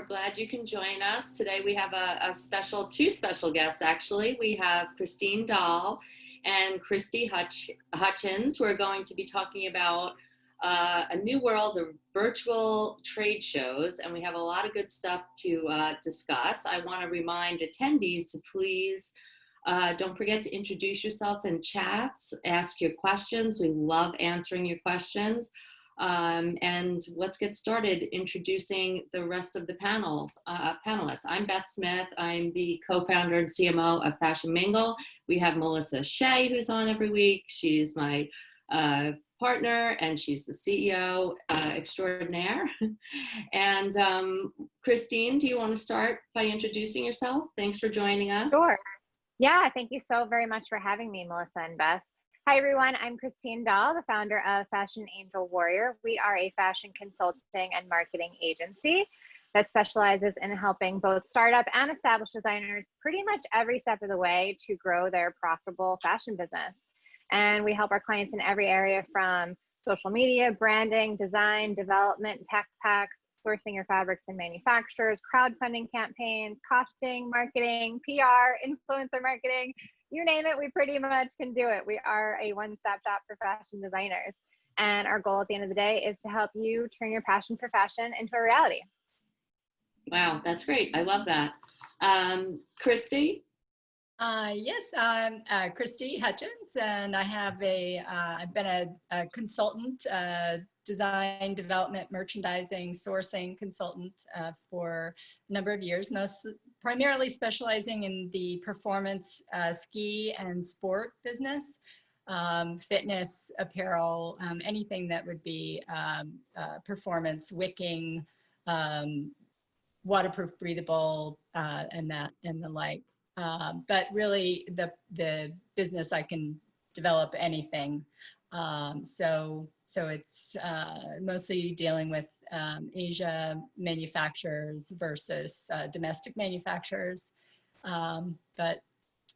glad you can join us. Today we have two special guests actually. We have Christine Daal and Christy Hutchins. We're going to be talking about a new world of virtual trade shows, and we have a lot of good stuff to discuss. I want to remind attendees to please don't forget to introduce yourself in chats, ask your questions. We love answering your questions. And let's get started introducing the rest of the panelists. I'm Beth Smith. I'm the co-founder and CMO of Fashion Mingle. We have Melissa Shea, who's on every week. She's my partner, and she's the CEO extraordinaire. And Christine, do you want to start by introducing yourself? Thanks for joining us. Sure. Yeah, thank you so very much for having me, Melissa and Beth. Hi, everyone. I'm Christine Daal, the founder of Fashion Angel Warrior. We are a fashion consulting and marketing agency that specializes in helping both startup and established designers pretty much every step of the way to grow their profitable fashion business. And we help our clients in every area from social media, branding, design, development, tech packs, sourcing your fabrics and manufacturers, crowdfunding campaigns, costing, marketing, PR, influencer marketing, you name it, we pretty much can do it. We are a one-stop shop for fashion designers. And our goal at the end of the day is to help you turn your passion for fashion into a reality. Wow, that's great. I love that. Christy? Yes, I'm Christy Hutchins, and I have I've been a consultant, design, development, merchandising, sourcing consultant for a number of years, primarily specializing in the performance ski and sport business, fitness, apparel, anything that would be performance, wicking, waterproof, breathable, and the like. But really, the business, I can develop anything. So it's mostly dealing with Asia manufacturers versus domestic manufacturers. But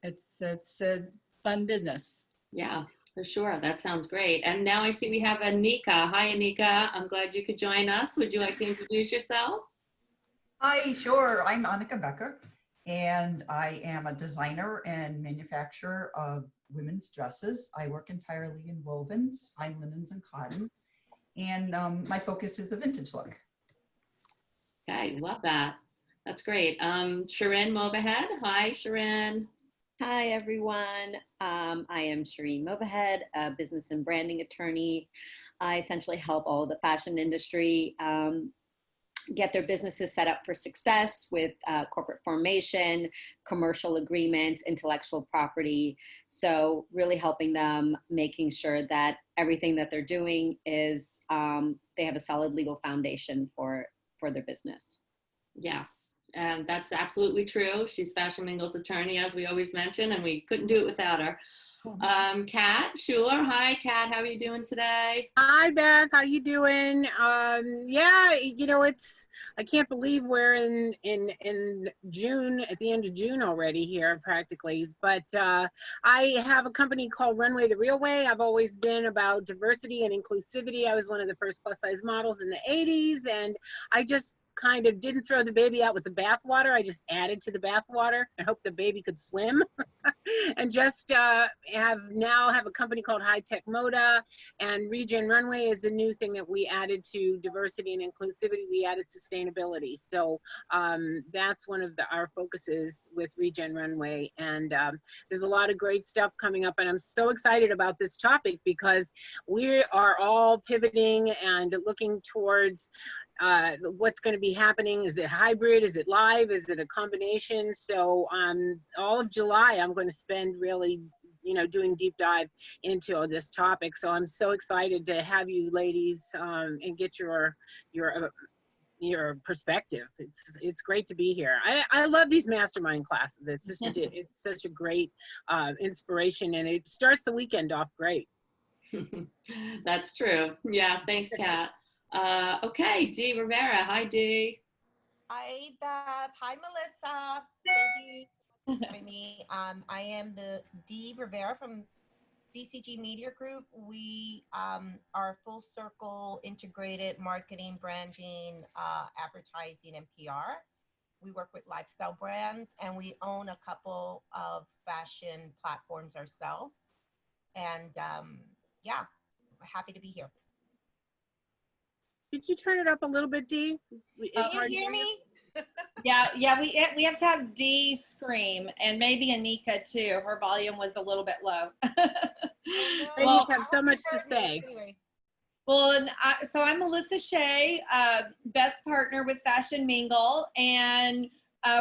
it's a fun business. Yeah, for sure. That sounds great. And now I see we have Annika. Hi, Annika. I'm glad you could join us. Would you like to introduce yourself? Hi, sure. I'm Annika Becker, and I am a designer and manufacturer of women's dresses. I work entirely in wovens, fine linens, and cottons, and my focus is the vintage look. Okay, love that. That's great. Shirin Movahed. Hi, Shirin. Hi, everyone. I am Shirin Movahed, a business and branding attorney. I essentially help all the fashion industry get their businesses set up for success with corporate formation, commercial agreements, intellectual property. So really helping them, making sure that everything that they're doing is they have a solid legal foundation for their business. Yes, and that's absolutely true. She's Fashion Mingle's attorney, as we always mention, and we couldn't do it without her. Kat Schuller. Hi, Kat. How are you doing today? Hi, Beth. How you doing? Yeah, you know, I can't believe we're in June, at the end of June already here, practically. But I have a company called Runway the Real Way. I've always been about diversity and inclusivity. I was one of the first plus size models in the 80s, and I just kind of didn't throw the baby out with the bathwater. I just added to the bathwater. I hope the baby could swim. And just have a company called High Tech Moda, and Regen Runway is a new thing that we added to diversity and inclusivity. We added sustainability. So that's one of our focuses with Regen Runway. And there's a lot of great stuff coming up, and I'm so excited about this topic because we are all pivoting and looking towards what's going to be happening. Is it hybrid? Is it live? Is it a combination? So all of July, I'm going to spend really, doing deep dive into this topic. So I'm so excited to have you ladies and get your perspective. It's great to be here. I love these mastermind classes. It's such a great inspiration, and it starts the weekend off great. That's true. Yeah, thanks, Kat. Okay, Dee Rivera. Hi, Dee. Hi, Beth. Hi, Melissa. Thank you for having me. I am the Dee Rivera from DCG Media Group, we are full circle integrated marketing, branding, advertising, and PR. We work with lifestyle brands, and we own a couple of fashion platforms ourselves. And yeah, we're happy to be here. Could you turn it up a little bit, Dee? Can you hear me? Yeah, we have to have Dee scream, and maybe Annika too. Her volume was a little bit low. They Well, just have so much to say. Anyway. Well, so I'm Melissa Shea, best partner with Fashion Mingle, and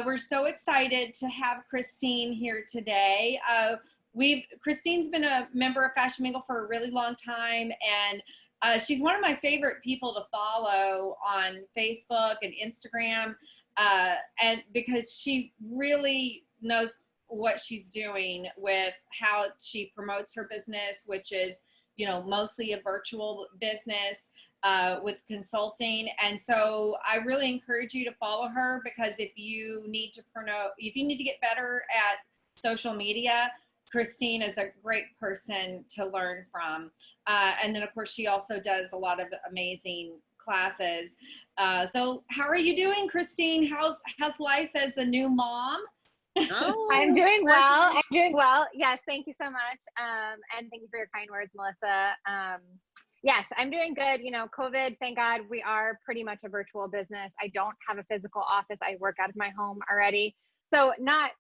we're so excited to have Christine here today. Christine's been a member of Fashion Mingle for a really long time, and she's one of my favorite people to follow on Facebook and Instagram, and because she really knows what she's doing with how she promotes her business, which is, you know, mostly a virtual business with consulting. And so I really encourage you to follow her, because if you need to get better at social media, Christine is a great person to learn from. And then of course she also does a lot of amazing classes. So how are you doing, Christine? How's life as a new mom? Oh, I'm doing well. I'm doing well. Yes, thank you so much. And thank you for your kind words, Melissa. Yes, I'm doing good. You know, COVID, thank God, we are pretty much a virtual business. I don't have a physical office. I work out of my home already. So not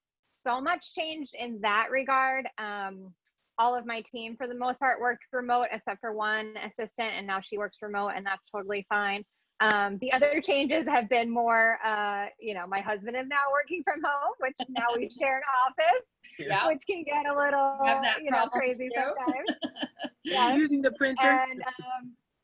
so much changed in that regard. All of my team, for the most part, worked remote, except for one assistant, and now she works remote, and that's totally fine. The other changes have been more, you know, my husband is now working from home, which now we share an office, which can get a little, you know, crazy sometimes. Yes. Using the printer. And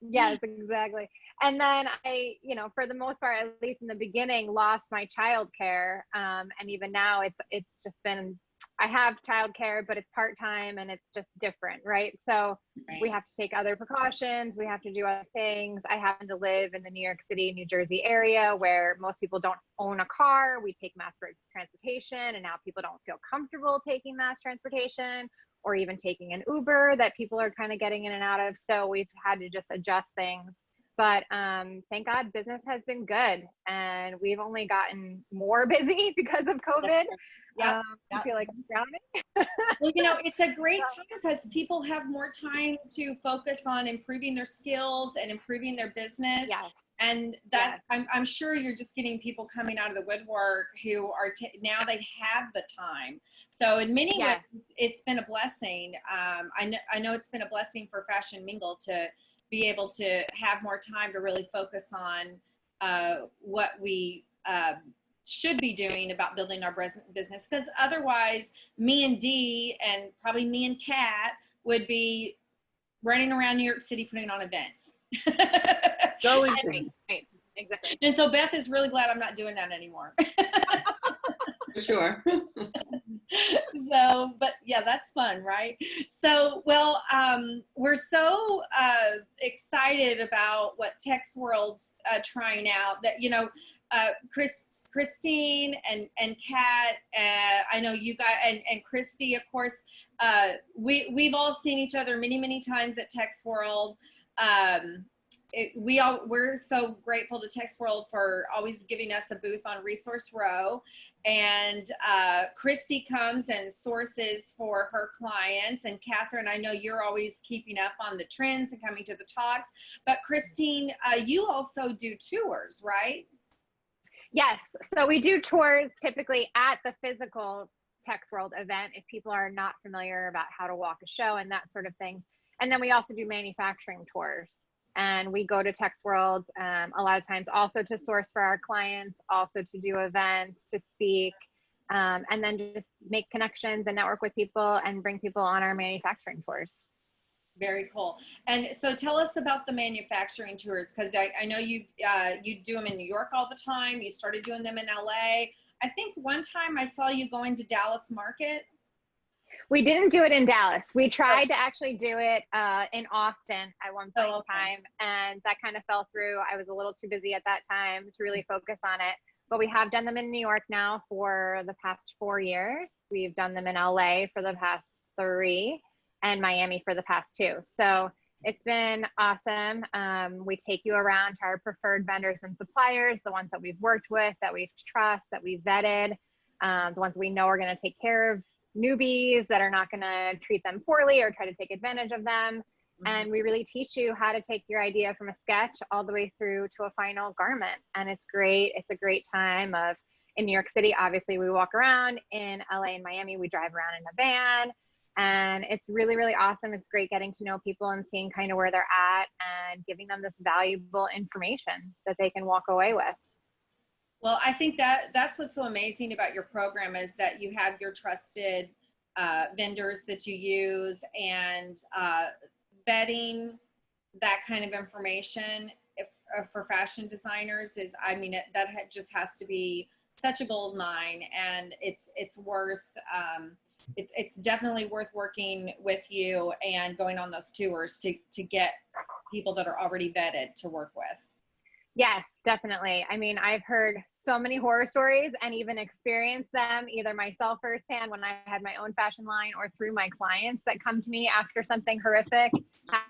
yes, exactly. And then I, you know, for the most part, at least in the beginning, lost my childcare. And even now it's just been, I have childcare, but it's part-time and it's just different, right? So we have to take other precautions. We have to do other things. I happen to live in the New York City, New Jersey area where most people don't own a car. We take mass transportation, and now people don't feel comfortable taking mass transportation or even taking an Uber that people are kind of getting in and out of. So we've had to just adjust things. But thank God business has been good, and we've only gotten more busy because of COVID. Yep. I feel like I'm drowning. Well, you know, it's a great time because people have more time to focus on improving their skills and improving their business. Yes. And that I'm sure you're just getting people coming out of the woodwork who are now they have the time. So in many ways, it's been a blessing. I know it's been a blessing for Fashion Mingle to be able to have more time to really focus on what we should be doing about building our business. Because otherwise, me and Dee, and probably me and Kat, would be running around New York City putting on events. Right, exactly. And so Beth is really glad I'm not doing that anymore. For sure. So, but yeah, that's fun, right? So, well, we're so excited about what Texworld's trying out. That, you know, Christine and Kat, I know you guys, and Christy, of course, we've all seen each other many times at Texworld. We're so grateful to Texworld for always giving us a booth on Resource Row, and Christy comes and sources for her clients, and Catherine, I know you're always keeping up on the trends and coming to the talks, but Christine, you also do tours, right? Yes, so we do tours typically at the physical Texworld event if people are not familiar about how to walk a show and that sort of thing, and then we also do manufacturing tours. And we go to Texworld a lot of times also to source for our clients, also to do events, to speak, and then just make connections and network with people and bring people on our manufacturing tours. Very cool. And so tell us about the manufacturing tours, because I know you do them in New York all the time. You started doing them in LA. I think one time I saw you going to Dallas Market. We didn't do it in Dallas. We tried to actually do it in Austin at one point in time, and that kind of fell through. I was a little too busy at that time to really focus on it. But we have done them in New York now for the past 4 years. We've done them in LA for the past 3. and Miami for the past 2. So it's been awesome. We take you around to our preferred vendors and suppliers, the ones that we've worked with, that we trust, that we've vetted, the ones we know are going to take care of newbies, that are not going to treat them poorly or try to take advantage of them. And we really teach you how to take your idea from a sketch all the way through to a final garment. And it's great. It's a great time in New York City. Obviously, we walk around. In LA and Miami, we drive around in a van. And it's really, really awesome. It's great getting to know people and seeing kind of where they're at and giving them this valuable information that they can walk away with. Well, I think that's what's so amazing about your program is that you have your trusted vendors that you use, and vetting that kind of information for fashion designers is, I mean, just has to be such a gold mine, and it's worth, it's definitely worth working with you and going on those tours to get people that are already vetted to work with. Yes, definitely. I mean, I've heard so many horror stories and even experienced them either myself firsthand when I had my own fashion line or through my clients that come to me after something horrific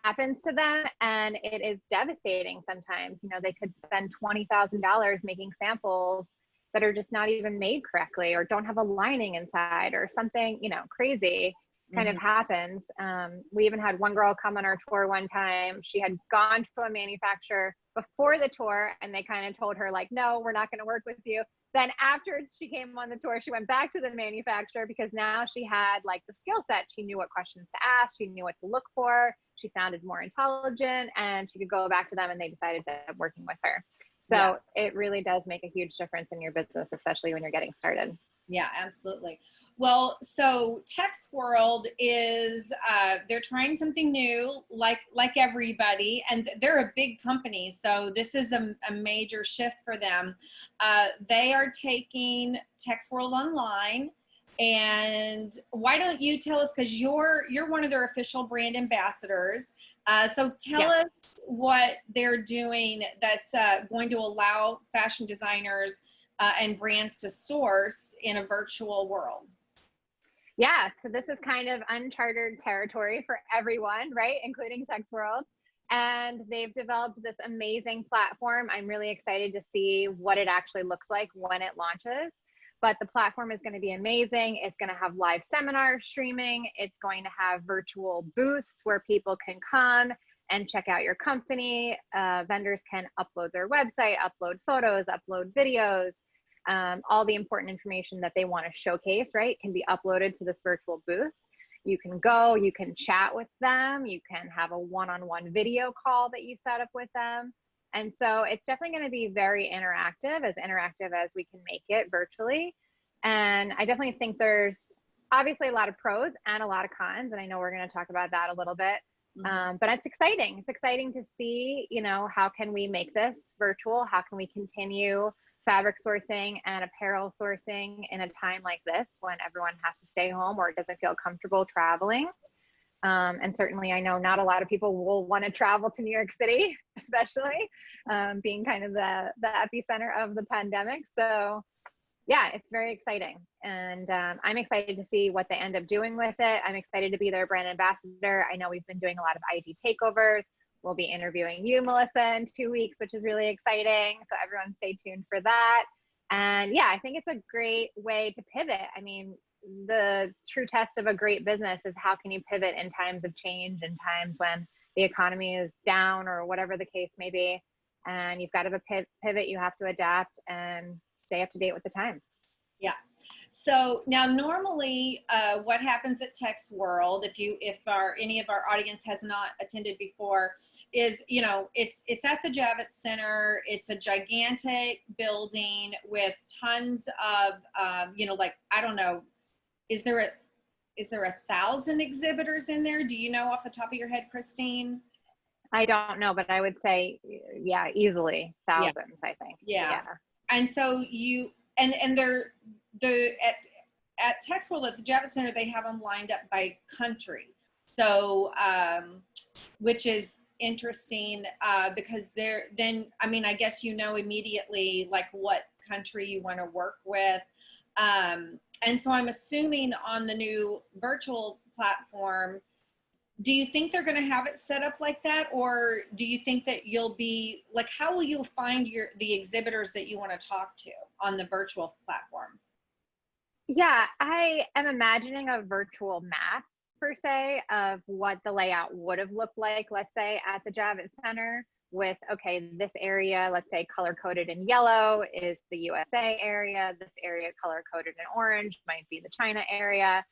happens to them. And it is devastating sometimes. You know, they could spend $20,000 making samples that are just not even made correctly or don't have a lining inside or something, you know, crazy kind of happens. We even had one girl come on our tour one time. She had gone to a manufacturer before the tour and they kind of told her like, no, we're not going to work with you. Then after she came on the tour, she went back to the manufacturer because now she had like the skill set. She knew what questions to ask. She knew what to look for. She sounded more intelligent and she could go back to them, and they decided to end up working with her. So it really does make a huge difference in your business, especially when you're getting started. Yeah, absolutely. Well, so Textworld is, they're trying something new, like everybody, and they're a big company. So this is a major shift for them. They are taking Textworld online. And why don't you tell us, because you're one of their official brand ambassadors. So tell us what they're doing that's going to allow fashion designers and brands to source in a virtual world. Yeah, so this is kind of uncharted territory for everyone, right? Including Textworld. And they've developed this amazing platform. I'm really excited to see what it actually looks like when it launches. But the platform is going to be amazing. It's going to have live seminars streaming. It's going to have virtual booths where people can come and check out your company. Vendors can upload their website, upload photos, upload videos. All the important information that they want to showcase, right, can be uploaded to this virtual booth. You can go, you can chat with them, you can have a one-on-one video call that you set up with them. And so it's definitely going to be very interactive as we can make it virtually. And I definitely think there's obviously a lot of pros and a lot of cons. And I know we're going to talk about that a little bit. But it's exciting. It's exciting to see, you know, how can we make this virtual? How can we continue fabric sourcing and apparel sourcing in a time like this when everyone has to stay home or doesn't feel comfortable traveling? And certainly I know not a lot of people will want to travel to New York City, especially being kind of the epicenter of the pandemic. So yeah, it's very exciting. And I'm excited to see what they end up doing with it. I'm excited to be their brand ambassador. I know we've been doing a lot of IG takeovers. We'll be interviewing you, Melissa, in 2 weeks, which is really exciting. So everyone stay tuned for that. And yeah, I think it's a great way to pivot. I mean, the true test of a great business is how can you pivot in times of change and times when the economy is down or whatever the case may be. And you've got to pivot, you have to adapt and stay up to date with the times. Yeah. So now normally what happens at Textworld, if any of our audience has not attended before, is, you know, it's at the Javits Center. It's a gigantic building with tons of, you know, like, I don't know, is there 1,000 exhibitors in there? Do you know off the top of your head, Christine? I don't know, but I would say, yeah, easily thousands, I think. Yeah. And so at Textworld at the Javits Center, they have them lined up by country. So, which is interesting because I guess you know immediately like what country you want to work with. And so I'm assuming on the new virtual platform, do you think they're going to have it set up like that? Or do you think that you'll be like, how will you find the exhibitors that you want to talk to on the virtual platform? Yeah, I am imagining a virtual map per se of what the layout would have looked like, let's say at the Javits Center with, okay, this area, let's say color coded in yellow is the USA area. This area color coded in orange might be the China area.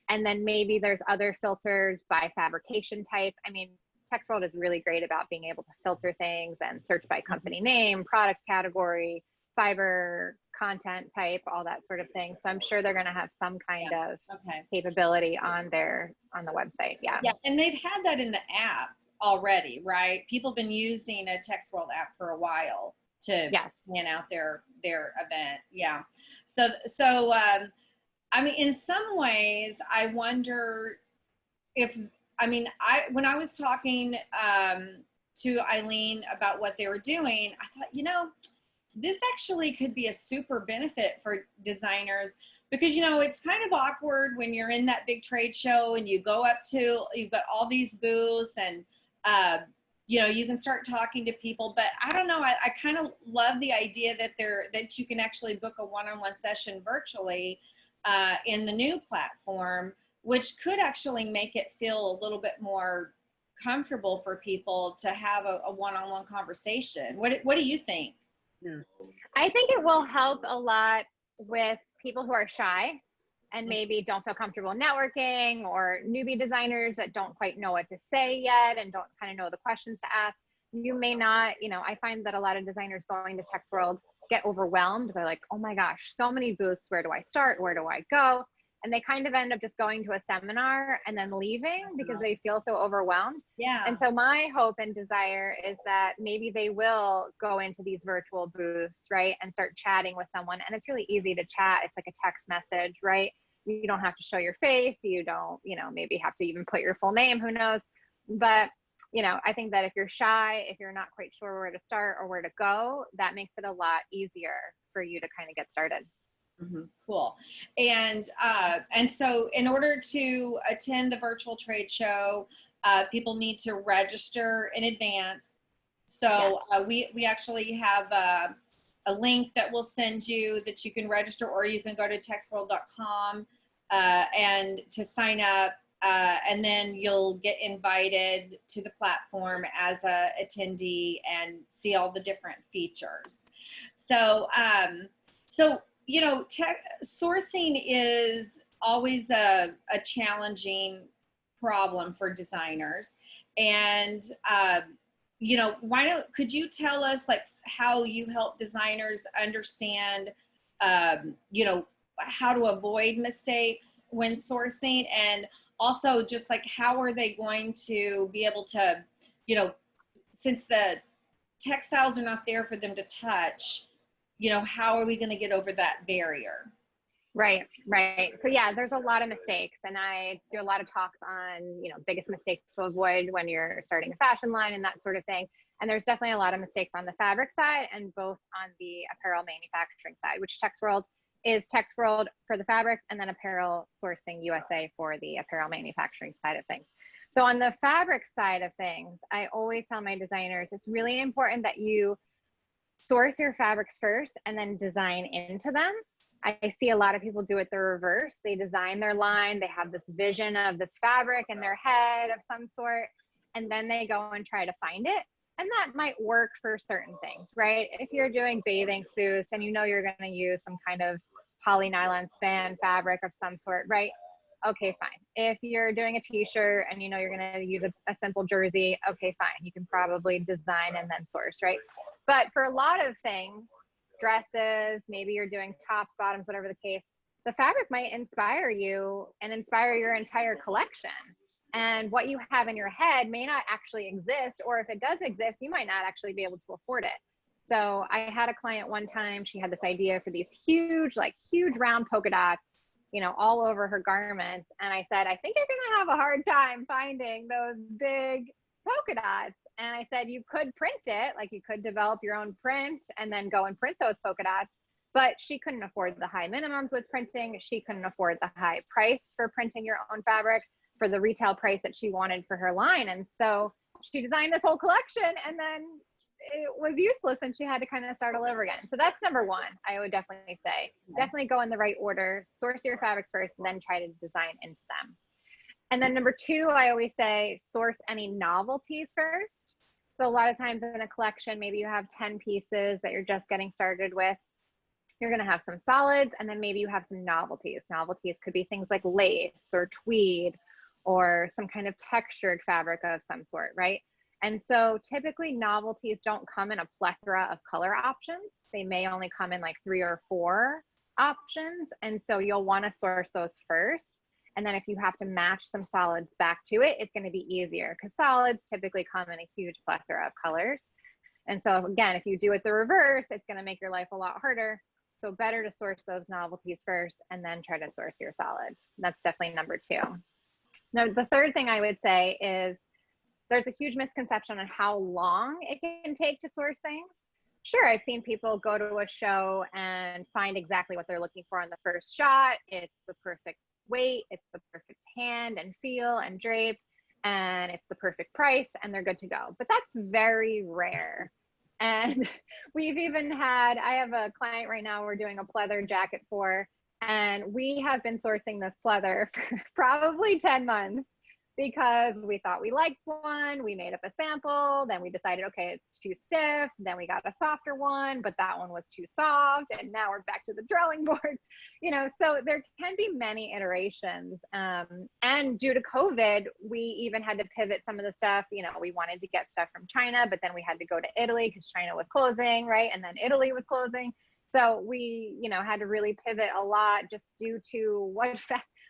And then maybe there's other filters by fabrication type. I mean, Texworld is really great about being able to filter things and search by company name, product category, fiber, content type, all that sort of thing. So I'm sure they're going to have some kind of capability on the website. Yeah. Yeah. And they've had that in the app already, right? People have been using a Texworld app for a while to plan out their event. Yeah. So I mean, in some ways, I wonder if, when I was talking to Eileen about what they were doing, I thought, this actually could be a super benefit for designers because, it's kind of awkward when you're in that big trade show and you go up to, you've got all these booths and, you can start talking to people, but I don't know. I kind of love the idea that you can actually book a one-on-one session virtually in the new platform, which could actually make it feel a little bit more comfortable for people to have a one-on-one conversation. What do you think? I think it will help a lot with people who are shy and maybe don't feel comfortable networking, or newbie designers that don't quite know what to say yet and don't kind of know the questions to ask. You may not, I find that a lot of designers going to Texworld get overwhelmed. They're like, oh my gosh, so many booths. Where do I start? Where do I go? And they kind of end up just going to a seminar and then leaving because they feel so overwhelmed. Yeah. And so my hope and desire is that maybe they will go into these virtual booths, right, and start chatting with someone. And it's really easy to chat. It's like a text message, right? You don't have to show your face. You don't, maybe have to even put your full name, who knows? But, I think that if you're shy, if you're not quite sure where to start or where to go, that makes it a lot easier for you to kind of get started. Mm-hmm. Cool. And so in order to attend the virtual trade show, people need to register in advance. So we actually have a link that we'll send you that you can register, or you can go to texworld.com and to sign up. And then you'll get invited to the platform as a attendee and see all the different features. So, sourcing is always a challenging problem for designers. And, could you tell us like how you help designers understand, how to avoid mistakes when sourcing, and also just like how are they going to be able to, since the textiles are not there for them to touch, how are we going to get over that barrier? Right. So yeah, there's a lot of mistakes, and I do a lot of talks on, biggest mistakes to avoid when you're starting a fashion line and that sort of thing. And there's definitely a lot of mistakes on the fabric side and both on the apparel manufacturing side, which Texworld is Texworld for the fabrics, and then Apparel Sourcing USA for the apparel manufacturing side of things. So on the fabric side of things, I always tell my designers, it's really important that you source your fabrics first and then design into them. I see a lot of people do it the reverse. They design their line, they have this vision of this fabric in their head of some sort, and then they go and try to find it. And that might work for certain things, right? If you're doing bathing suits and you're going to use some kind of poly nylon span fabric of some sort, right? Okay, fine. If you're doing a t-shirt and you're going to use a simple jersey, okay, fine. You can probably design and then source, right? But for a lot of things, dresses, maybe you're doing tops, bottoms, whatever the case, the fabric might inspire you and inspire your entire collection. And what you have in your head may not actually exist, or if it does exist, you might not actually be able to afford it. So I had a client one time, she had this idea for these huge round polka dots, all over her garments. And I said, I think you're going to have a hard time finding those big polka dots. And I said, you could print it, like you could develop your own print and then go and print those polka dots. But she couldn't afford the high minimums with printing. She couldn't afford the high price for printing your own fabric. for the retail price that she wanted for her line. And so she designed this whole collection, and then it was useless and she had to kind of start all over again. So that's number one. I would definitely say, definitely go in the right order, source your fabrics first, and then try to design into them. And then number two, I always say source any novelties first. So a lot of times in a collection, maybe you have 10 pieces that you're just getting started with. You're going to have some solids, and then maybe you have some novelties. Novelties could be things like lace or tweed or some kind of textured fabric of some sort, right? And so typically novelties don't come in a plethora of color options. They may only come in like 3 or 4 options. And so you'll want to source those first. And then if you have to match some solids back to it, it's going to be easier because solids typically come in a huge plethora of colors. And so again, if you do it the reverse, it's going to make your life a lot harder. So better to source those novelties first and then try to source your solids. That's definitely number two. Now, the third thing I would say is there's a huge misconception on how long it can take to source things. Sure, I've seen people go to a show and find exactly what they're looking for on the first shot. It's the perfect weight, it's the perfect hand and feel and drape, and it's the perfect price, and they're good to go. But that's very rare. And we've even had, I have a client right now we're doing a pleather jacket for, and we have been sourcing this pleather for probably 10 months because we thought we liked one, we made up a sample, then we decided, okay, it's too stiff, then we got a softer one, but that one was too soft, and now we're back to the drawing board. You know, so there can be many iterations. And due to COVID, we even had to pivot some of the stuff. You know, we wanted to get stuff from China, but then we had to go to Italy because China was closing, right? And then Italy was closing. So we, you know, had to really pivot a lot just due to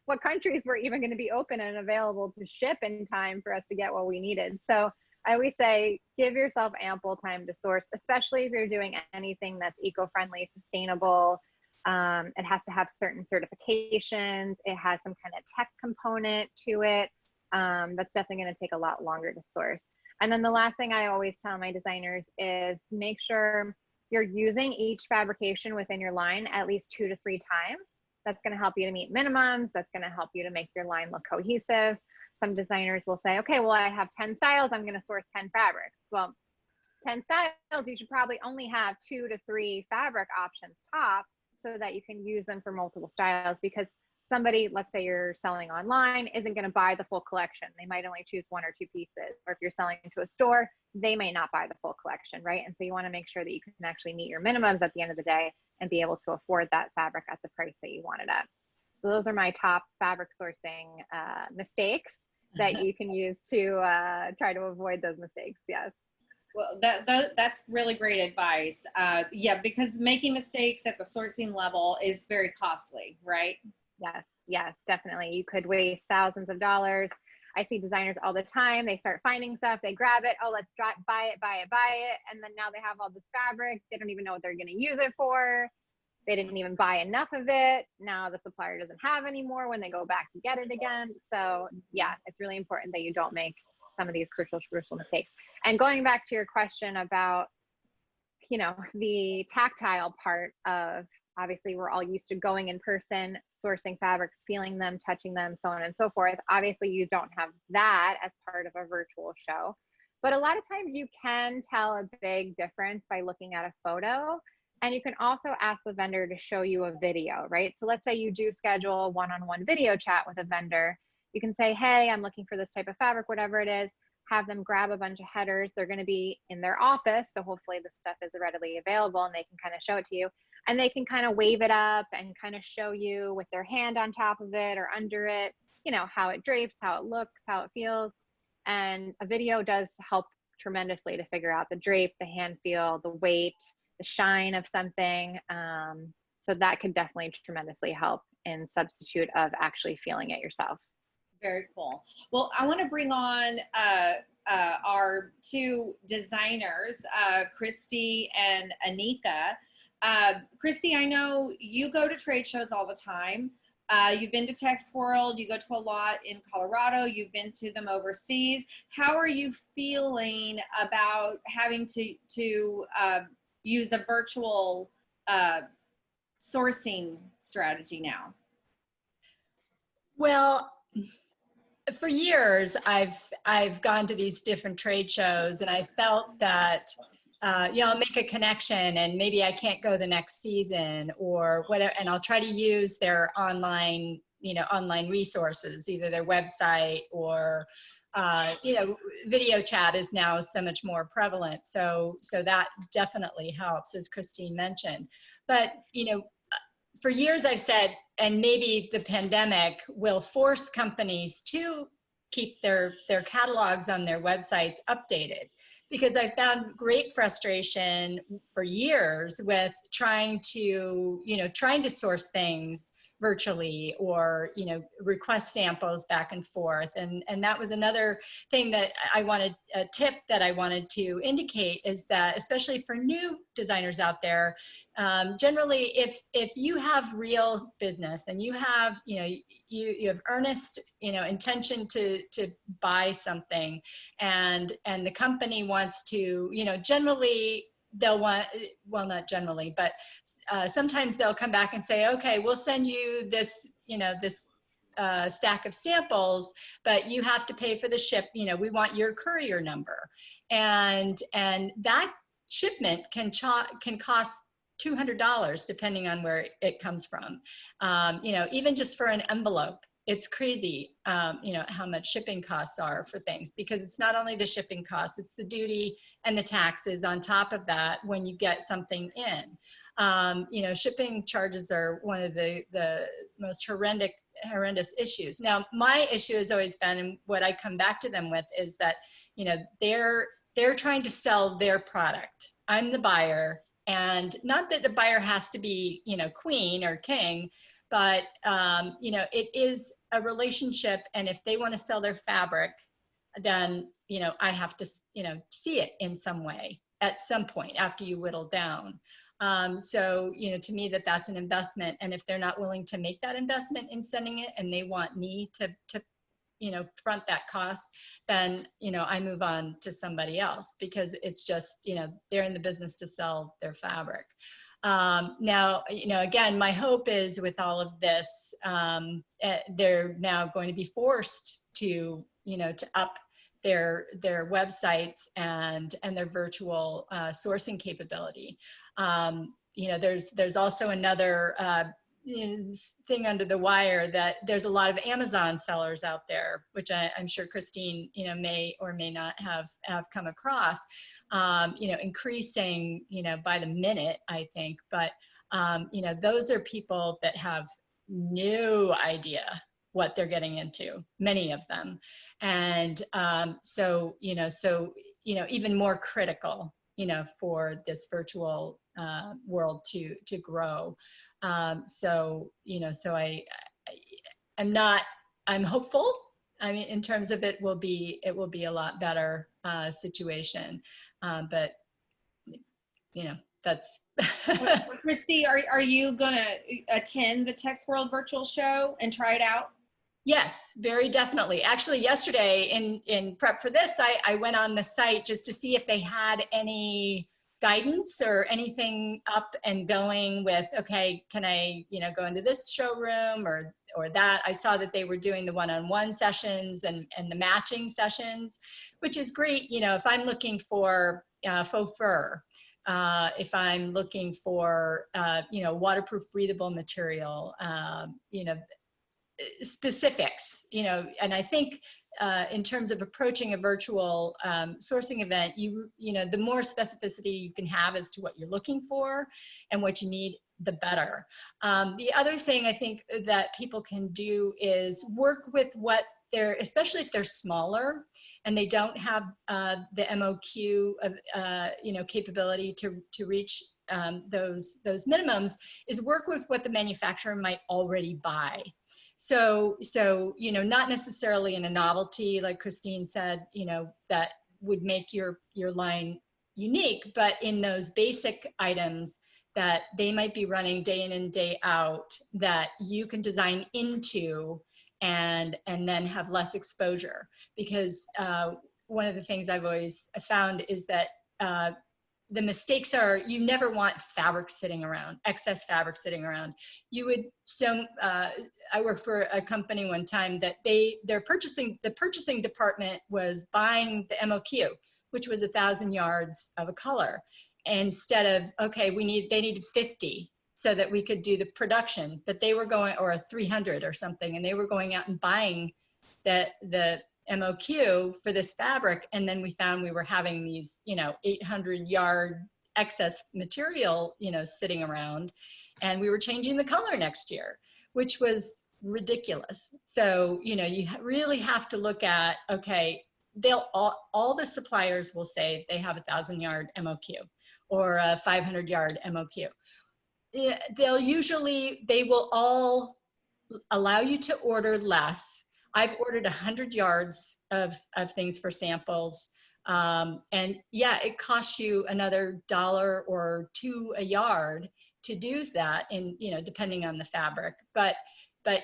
what countries were even going to be open and available to ship in time for us to get what we needed. So I always say, give yourself ample time to source, especially if you're doing anything that's eco-friendly, sustainable. It has to have certain certifications. It has some kind of tech component to it. That's definitely going to take a lot longer to source. And then the last thing I always tell my designers is make sure you're using each fabrication within your line at least 2 to 3 times. That's going to help you to meet minimums. That's going to help you to make your line look cohesive. Some designers will say, okay, well, I have 10 styles. I'm going to source 10 fabrics. Well, 10 styles, you should probably only have 2 to 3 fabric options top so that you can use them for multiple styles, because somebody, let's say you're selling online, isn't going to buy the full collection. They might only choose 1 or 2 pieces. Or if you're selling to a store, they may not buy the full collection, right? And so you want to make sure that you can actually meet your minimums at the end of the day and be able to afford that fabric at the price that you want it at. So those are my top fabric sourcing mistakes that you can use to try to avoid those mistakes. Yes. Well, that's really great advice. Yeah, because making mistakes at the sourcing level is very costly, right? Yes, definitely. You could waste thousands of dollars. I see designers all the time. They start finding stuff, they grab it. Oh, let's buy it. And then now they have all this fabric. They don't even know what they're going to use it for. They didn't even buy enough of it. Now the supplier doesn't have any more when they go back to get it again. So yeah, it's really important that you don't make some of these crucial mistakes. And going back to your question about, you know, the tactile part of, obviously we're all used to going in person, sourcing fabrics, feeling them, touching them, so on and so forth. Obviously you don't have that as part of a virtual show, but a lot of times you can tell a big difference by looking at a photo. And you can also ask the vendor to show you a video, right? So let's say you do schedule a one-on-one video chat with a vendor. You can say, hey, I'm looking for this type of fabric, whatever it is. Have them grab a bunch of headers. They're going to be in their office, so hopefully the stuff is readily available and they can kind of show it to you. And they can kind of wave it up and kind of show you with their hand on top of it or under it, you know, how it drapes, how it looks, how it feels. And a video does help tremendously to figure out the drape, the hand feel, the weight, the shine of something. So that could definitely tremendously help in substitute of actually feeling it yourself. Very cool. Well, I want to bring on our 2 designers, Christy and Annika. Christy, I know you go to trade shows all the time. You've been to Textworld, you go to a lot in Colorado, you've been to them overseas. How are you feeling about having to use a virtual sourcing strategy now? Well, for years, I've gone to these different trade shows, and I felt that, I'll make a connection, and maybe I can't go the next season or whatever, and I'll try to use their online, online resources, either their website or, video chat is now so much more prevalent. So that definitely helps, as Christine mentioned. But, for years I've said, and maybe the pandemic will force companies to keep their catalogs on their websites updated, because I found great frustration for years with trying to source things virtually, or request samples back and forth, and that was another thing that a tip that I wanted to indicate, is that especially for new designers out there, generally if you have real business and you have you have earnest intention to buy something, and the company wants to, generally they'll want, well, not generally, but sometimes they'll come back and say, okay, we'll send you this, this stack of samples, but you have to pay for the ship. We want your courier number, and that shipment can cost $200 depending on where it comes from. Even just for an envelope, it's crazy, how much shipping costs are for things, because it's not only the shipping costs, it's the duty and the taxes on top of that when you get something in. Shipping charges are one of the most horrendous issues. Now, my issue has always been, and what I come back to them with, is that, they're trying to sell their product. I'm the buyer, and not that the buyer has to be, queen or king, but, it is a relationship. And if they want to sell their fabric, then, I have to, see it in some way at some point after you whittle down. So, to me, that's an investment. And if they're not willing to make that investment in sending it, and they want me to front that cost, then, I move on to somebody else, because it's just, they're in the business to sell their fabric. Now, again, my hope is, with all of this, they're now going to be forced to, to up their websites and their virtual sourcing capability. There's also another thing under the wire, that there's a lot of Amazon sellers out there, which I'm sure Christine, may or may not have come across, increasing, by the minute, I think. But, those are people that have no idea what they're getting into, many of them. And so even more critical, for this virtual world to grow. I'm hopeful. I mean, in terms of it will be a lot better situation. But that's. Christy, are you gonna attend the Textworld virtual show and try it out? Yes, very definitely. Actually, yesterday in prep for this, I went on the site just to see if they had any guidance or anything up and going with, okay, can I, go into this showroom or that. I saw that they were doing the one-on-one sessions and the matching sessions, which is great. If I'm looking for faux fur, if I'm looking for, waterproof breathable material, specifics, and I think in terms of approaching a virtual sourcing event, the more specificity you can have as to what you're looking for and what you need, the better. The other thing I think that people can do is work with what they're, especially if they're smaller and they don't have the MOQ of, capability to reach those minimums, is work with what the manufacturer might already buy. So, not necessarily in a novelty, like Christine said, that would make your line unique, but in those basic items that they might be running day in and day out, that you can design into and then have less exposure. Because one of the things I've always found is that the mistakes are, you never want fabric sitting around, excess fabric sitting around. You would, I worked for a company one time that the purchasing department was buying the MOQ, which was 1,000 yards of a color. Instead of, okay, they needed 50 so that we could do the production, but they were going, or 300 or something, and they were going out and buying the MOQ for this fabric. And then we found we were having these, 800 yard excess material, sitting around, and we were changing the color next year, which was ridiculous. So, you really have to look at, okay, all the suppliers will say they have 1,000 yard MOQ or a 500 yard MOQ. They will all allow you to order less. I've ordered 100 yards of things for samples. And yeah, it costs you another $1 or $2 a yard to do that, in, depending on the fabric. But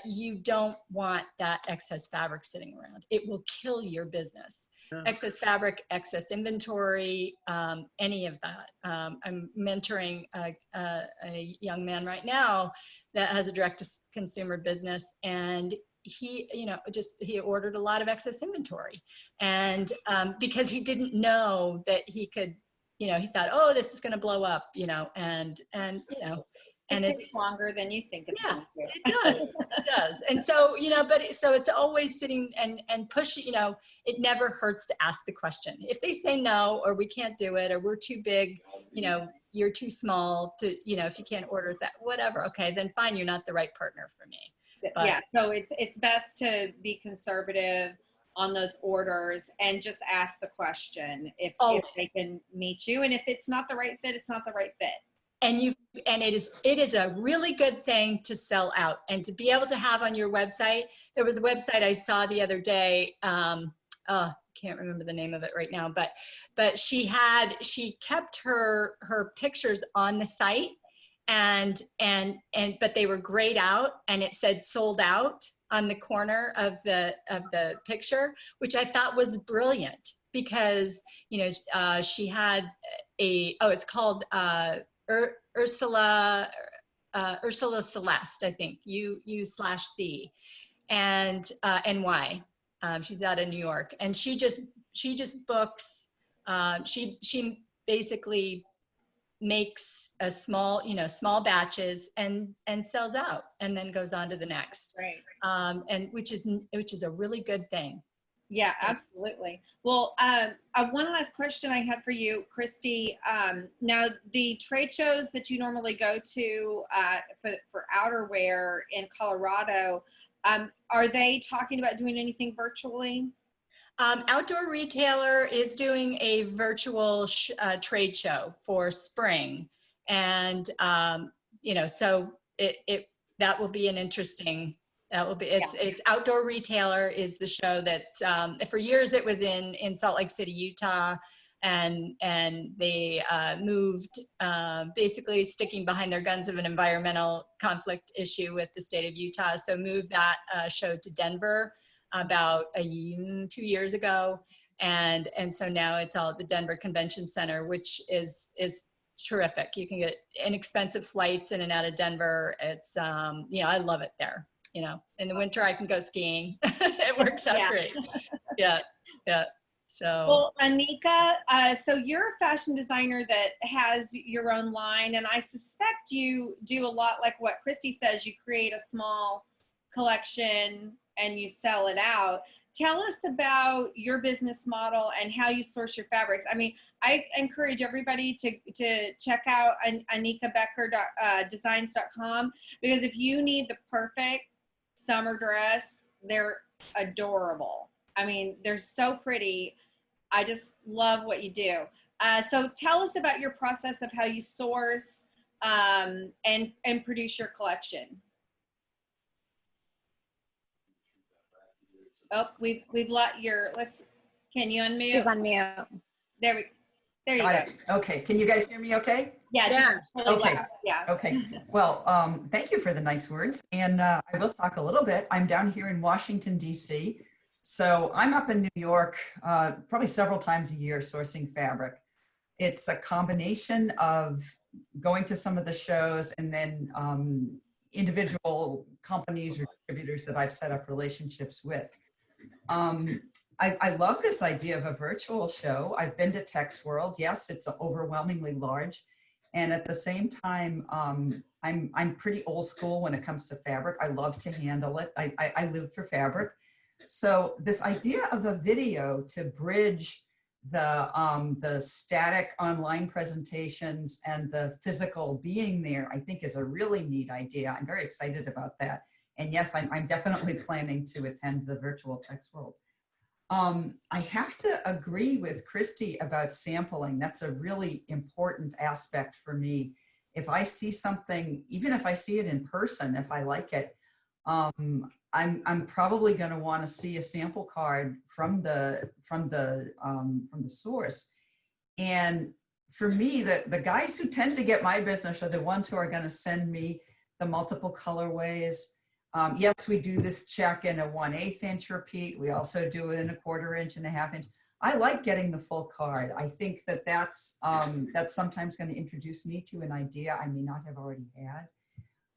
you don't want that excess fabric sitting around. It will kill your business. Yeah. Excess fabric, excess inventory, any of that. I'm mentoring a young man right now that has a direct-to-consumer business, and he ordered a lot of excess inventory, and because he didn't know that he could, he thought, oh, this is going to blow up, and it takes longer than you think it's going to. It does. And so, so it's always sitting and pushing, it never hurts to ask the question. If they say no, or we can't do it, or we're too big, you're too small to, if you can't order that, whatever. Okay, then fine, you're not the right partner for me. But, yeah, so it's best to be conservative on those orders and just ask the question if they can meet you. And if it's not the right fit, it's not the right fit. And it is a really good thing to sell out and to be able to have on your website. There was a website I saw the other day. Can't remember the name of it right now, but she kept her pictures on the site, but they were grayed out, and it said sold out on the corner of the picture, which I thought was brilliant, because she had it's called Ursula Celeste, I think, U/C, and NY. She's out of New York, and she just books. She basically makes a small batches and sells out, and then goes on to the next. Right. And which is a really good thing. Yeah, absolutely. Well, one last question I had for you, Christy. Now, the trade shows that you normally go to for outerwear in Colorado, are they talking about doing anything virtually? Outdoor Retailer is doing a virtual trade show for spring, and so that will be an interesting. It's Outdoor Retailer is the show that for years it was in Salt Lake City, Utah, and they moved, basically sticking behind their guns of an environmental conflict issue with the state of Utah. So moved that show to Denver about 2 years ago, and so now it's all at the Denver Convention Center, which is terrific. You can get inexpensive flights in and out of Denver. It's I love it there. In the winter I can go skiing. It works out great. Yeah. So. Well, Annika, so you're a fashion designer that has your own line, and I suspect you do a lot like what Christy says. You create a small collection and you sell it out. Tell us about your business model and how you source your fabrics. I mean, I encourage everybody to check out Annika Becker designs.com, because if you need the perfect summer dress, they're adorable. I mean, they're so pretty. I just love what you do. So tell us about your process of how you source and produce your collection. Oh, we've let can you unmute? She's on mute. There you go. Okay, can you guys hear me okay? Yeah. Just really okay. loud. Yeah. Okay. Well, thank you for the nice words. And I will talk a little bit. I'm down here in Washington, D.C. So I'm up in New York probably several times a year sourcing fabric. it's a combination of going to some of the shows and then individual companies or distributors that I've set up relationships with. I love this idea of a virtual show. I've been to Texworld. Yes, it's overwhelmingly large. And at the same time, I'm pretty old school when it comes to fabric. I love to handle it. I live for fabric. So this idea of a video to bridge the static online presentations and the physical being there, I think is a really neat idea. I'm very excited about that. And yes, I'm definitely planning to attend the virtual Texworld. I have to agree with Christy about sampling. That's a really important aspect for me. If I see something, even if I see it in person, if I like it, I'm probably going to want to see a sample card from the source. And for me, the guys who tend to get my business are the ones who are going to send me the multiple colorways. Yes, we do this check in a 1/8 inch repeat. We also do it in a 1/4 inch and a 1/2 inch. I like getting the full card. I think that's sometimes going to introduce me to an idea I may not have already had.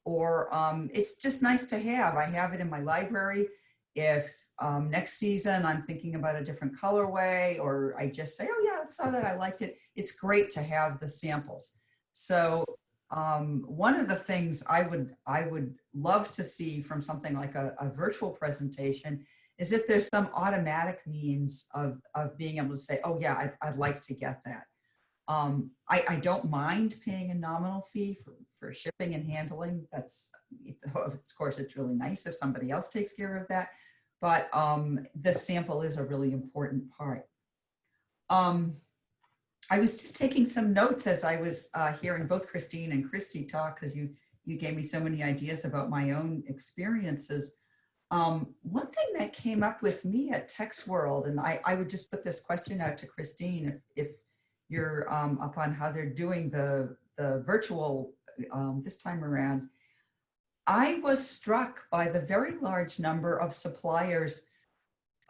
Or it's just nice to have. I have it in my library. If next season I'm thinking about a different colorway, or I just say, oh yeah, I saw that, I liked it. It's great to have the samples. So one of the things I would love to see from something like a virtual presentation is if there's some automatic means of being able to say, oh yeah, I'd like to get that. I don't mind paying a nominal fee for shipping and handling. Of course, it's really nice if somebody else takes care of that, but the sample is a really important part. I was just taking some notes as I was hearing both Christine and Christy talk, because you gave me so many ideas about my own experiences. One thing that came up with me at Textworld, and I would just put this question out to Christine, if you're up on how they're doing the virtual this time around. I was struck by the very large number of suppliers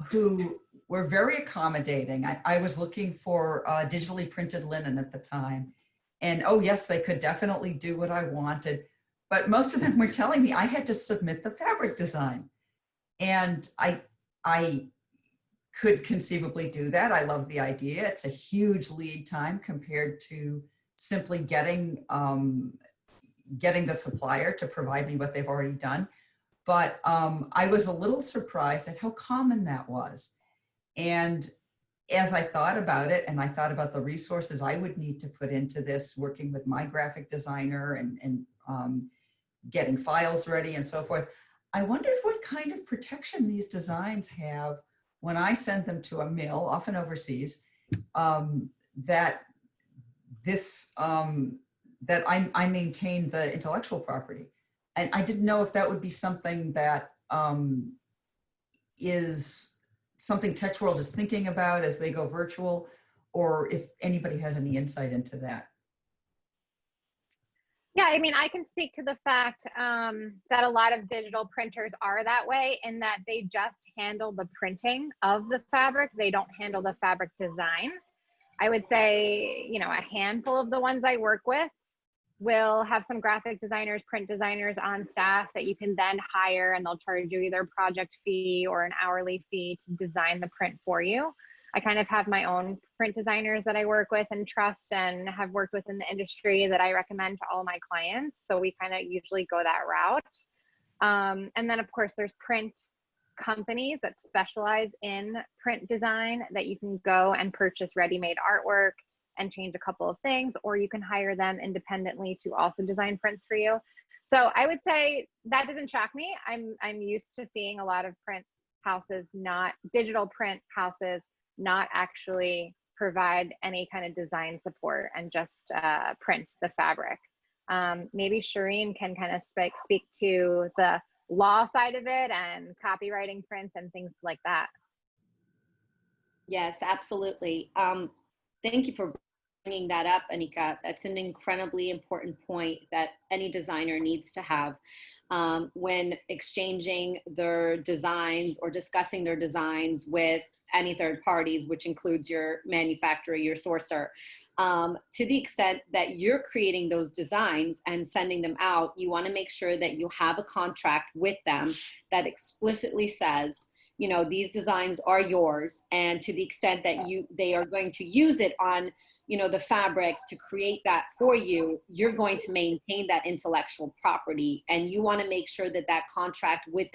who were very accommodating. I was looking for digitally printed linen at the time. And oh yes, they could definitely do what I wanted. But most of them were telling me I had to submit the fabric design. And I could conceivably do that. I love the idea. It's a huge lead time compared to simply getting the supplier to provide me what they've already done. But I was a little surprised at how common that was. And as I thought about it, and I thought about the resources I would need to put into this, working with my graphic designer and getting files ready and so forth, I wondered what kind of protection these designs have when I send them to a mill, often overseas, that I maintain the intellectual property. And I didn't know if that would be something that is something Textworld is thinking about as they go virtual, or if anybody has any insight into that. Yeah, I mean, I can speak to the fact that a lot of digital printers are that way, in that they just handle the printing of the fabric. They don't handle the fabric design. I would say, you know, a handful of the ones I work with will have some graphic designers, print designers on staff that you can then hire, and they'll charge you either a project fee or an hourly fee to design the print for you. I kind of have my own print designers that I work with and trust and have worked with in the industry that I recommend to all my clients. So we kind of usually go that route. And then of course there's print companies that specialize in print design that you can go and purchase ready-made artwork and change a couple of things, or you can hire them independently to also design prints for you. So I would say that doesn't shock me. I'm used to seeing a lot of print houses, not digital print houses, not actually provide any kind of design support and just print the fabric. Maybe Shirin can kind of speak to the law side of it and copywriting prints and things like that. Yes, absolutely. Thank you for bringing that up, Annika. That's an incredibly important point that any designer needs to have when exchanging their designs or discussing their designs with any third parties, which includes your manufacturer, your sourcer. To the extent that you're creating those designs and sending them out, you want to make sure that you have a contract with them that explicitly says, you know, these designs are yours, and to the extent that they are going to use it on, you know, the fabrics to create that for you, you're going to maintain that intellectual property. And you want to make sure that that contract with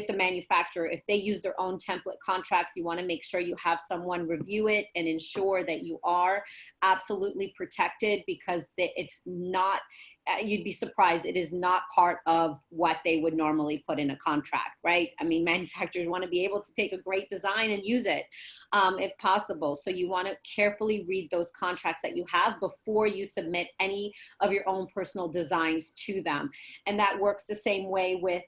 the manufacturer, if they use their own template contracts, you want to make sure you have someone review it and ensure that you are absolutely protected, because it's not, you'd be surprised, it is not part of what they would normally put in a contract, right? I mean, manufacturers want to be able to take a great design and use it if possible. So you want to carefully read those contracts that you have before you submit any of your own personal designs to them. And that works the same way with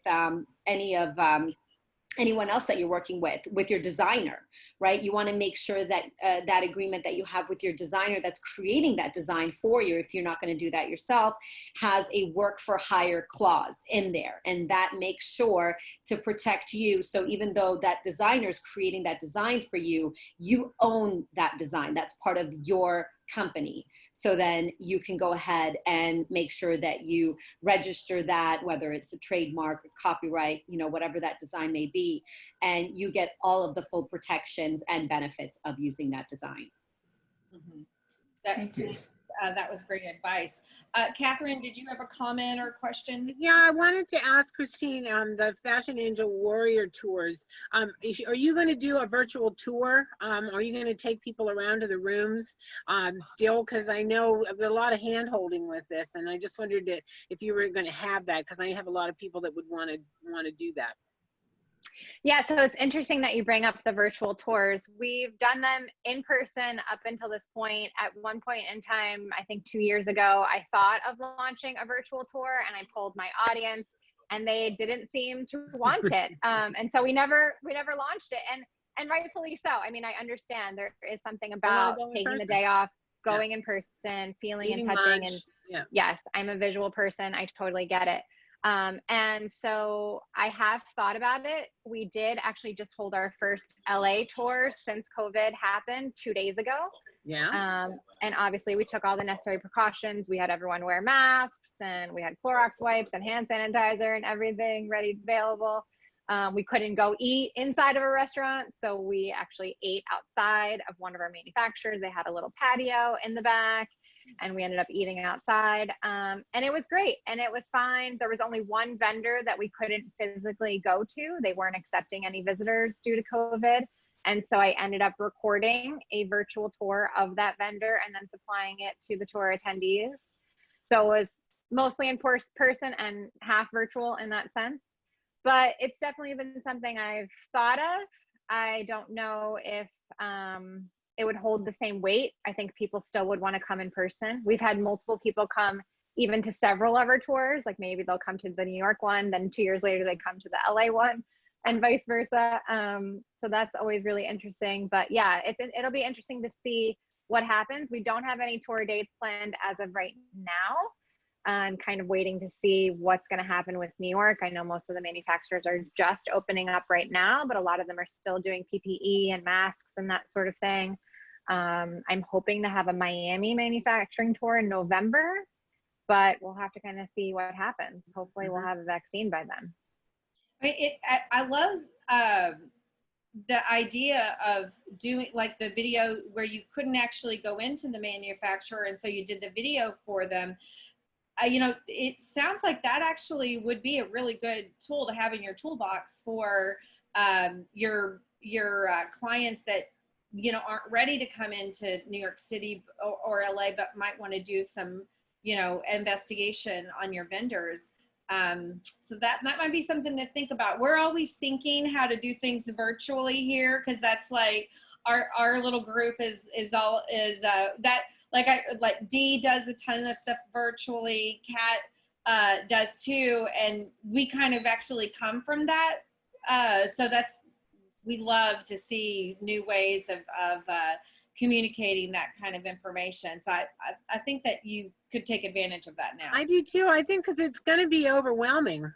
anyone else that you're working with your designer, right? You want to make sure that that agreement that you have with your designer that's creating that design for you, if you're not going to do that yourself, has a work for hire clause in there. And that makes sure to protect you. So even though that designer is creating that design for you, you own that design. That's part of your company. So then you can go ahead and make sure that you register that, whether it's a trademark or copyright, you know, whatever that design may be, and you get all of the full protections and benefits of using that design. Mm-hmm. Thank you. That was great advice. Catherine, did you have a comment or question? Yeah, I wanted to ask Christine, the Fashion Angel Warrior Tours, are you going to do a virtual tour? Are you going to take people around to the rooms still? Because I know there's a lot of hand holding with this, and I just wondered if you were going to have that, because I have a lot of people that would want to do that. Yeah, so it's interesting that you bring up the virtual tours. We've done them in person up until this point. At one point in time, I think 2 years ago, I thought of launching a virtual tour, and I polled my audience, and they didn't seem to want it. And so we never launched it, and rightfully so. I mean, I understand there is something about taking the day off, going in person, feeling and touching, lunch. and yes, I'm a visual person. I totally get it. And so I have thought about it. We did actually just hold our first LA tour since COVID happened 2 days ago. Yeah. And obviously we took all the necessary precautions. We had everyone wear masks, and we had Clorox wipes and hand sanitizer and everything ready, available. We couldn't go eat inside of a restaurant, so we actually ate outside of one of our manufacturers. They had a little patio in the back, and we ended up eating outside. And it was great, and it was fine. There was only one vendor that we couldn't physically go to. They weren't accepting any visitors due to COVID. And so I ended up recording a virtual tour of that vendor and then supplying it to the tour attendees. So it was mostly in person and half virtual in that sense. But it's definitely been something I've thought of. I don't know if it would hold the same weight. I think people still would want to come in person. We've had multiple people come even to several of our tours. Like maybe they'll come to the New York one, then 2 years later they come to the LA one, and vice versa. So that's always really interesting. But yeah, it'll be interesting to see what happens. We don't have any tour dates planned as of right now. I'm kind of waiting to see what's going to happen with New York. I know most of the manufacturers are just opening up right now, but a lot of them are still doing PPE and masks and that sort of thing. I'm hoping to have a Miami manufacturing tour in November, but we'll have to kind of see what happens. Hopefully we'll have a vaccine by then. I love the idea of doing like the video where you couldn't actually go into the manufacturer, and so you did the video for them. You know, it sounds like that actually would be a really good tool to have in your toolbox for your clients that, you know, aren't ready to come into New York City or LA, but might want to do some, you know, investigation on your vendors. So that might be something to think about. We're always thinking how to do things virtually here, because that's like our little group is that. Like Dee does a ton of stuff virtually, Kat does too, and we kind of actually come from that. So we love to see new ways of communicating that kind of information. So I think that you could take advantage of that now. I do too. I think because it's going to be overwhelming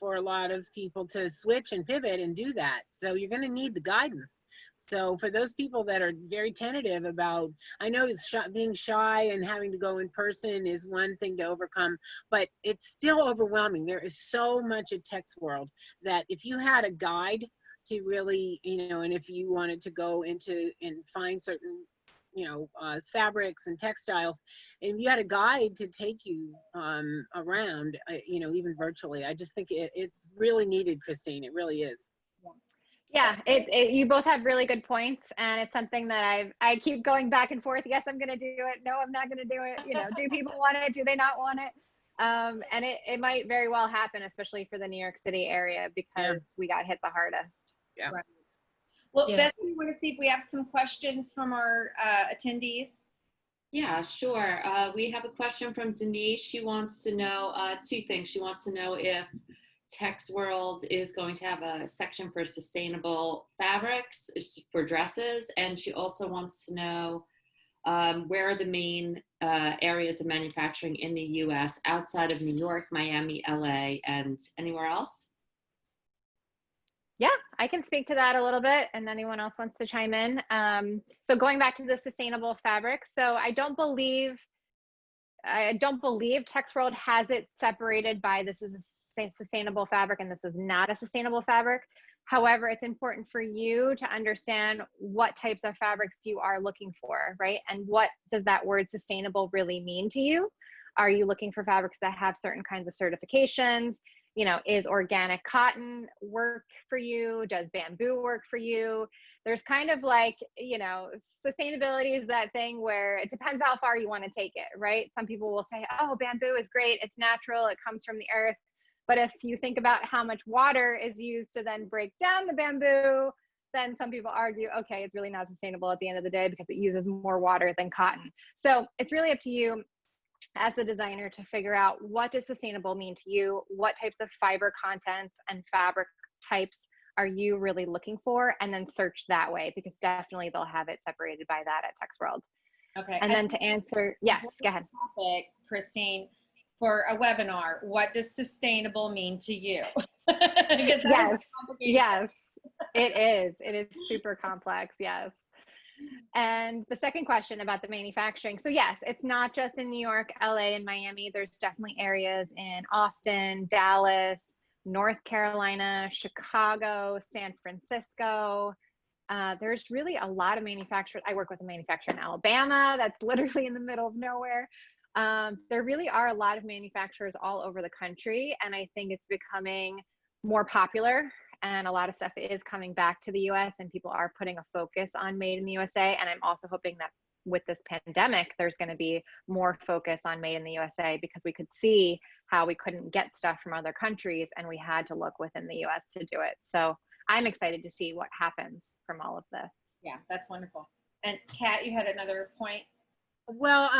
for a lot of people to switch and pivot and do that. So you're going to need the guidance. So for those people that are very tentative about, I know being shy and having to go in person is one thing to overcome, but it's still overwhelming. There is so much at Textworld that if you had a guide to really, and if you wanted to go into and find certain, fabrics and textiles, and you had a guide to take you around, even virtually, I just think it's really needed, Christine. It really is. Yeah, you both have really good points, and it's something that I keep going back and forth. Yes, I'm going to do it. No, I'm not going to do it. Do people want it? Do they not want it? And it might very well happen, especially for the New York City area, because we got hit the hardest. Yeah. Right. Well, Beth, we want to see if we have some questions from our attendees. Yeah, sure. We have a question from Denise. She wants to know two things. She wants to know if Textworld is going to have a section for sustainable fabrics for dresses, and she also wants to know where are the main areas of manufacturing in the U.S. outside of New York, Miami, LA, and anywhere else? Yeah, I can speak to that a little bit, and anyone else wants to chime in. So going back to the sustainable fabrics, so I don't believe Textworld has it separated by this is a sustainable fabric and this is not a sustainable fabric. However, it's important for you to understand what types of fabrics you are looking for, right? And what does that word sustainable really mean to you? Are you looking for fabrics that have certain kinds of certifications? Is organic cotton work for you? Does bamboo work for you? There's kind of like, sustainability is that thing where it depends how far you want to take it, right? Some people will say, oh, bamboo is great. It's natural. It comes from the earth. But if you think about how much water is used to then break down the bamboo, then some people argue, okay, it's really not sustainable at the end of the day because it uses more water than cotton. So it's really up to you as the designer to figure out what does sustainable mean to you, what types of fiber contents and fabric types are you really looking for, and then search that way, because definitely they'll have it separated by that at Textworld. Okay. And then to answer, yes, go ahead. Topic, Christine, for a webinar, what does sustainable mean to you? Yes, it is super complex, yes. And the second question about the manufacturing. So yes, it's not just in New York, LA, and Miami. There's definitely areas in Austin, Dallas, North Carolina, Chicago, San Francisco. There's really a lot of manufacturers. I work with a manufacturer in Alabama that's literally in the middle of nowhere. There really are a lot of manufacturers all over the country, and I think it's becoming more popular, and a lot of stuff is coming back to the US, and people are putting a focus on made in the USA. And I'm also hoping that with this pandemic, there's going to be more focus on made in the USA, because we could see how we couldn't get stuff from other countries and we had to look within the US to do it. So I'm excited to see what happens from all of this. Yeah, that's wonderful. And Kat, you had another point. Well,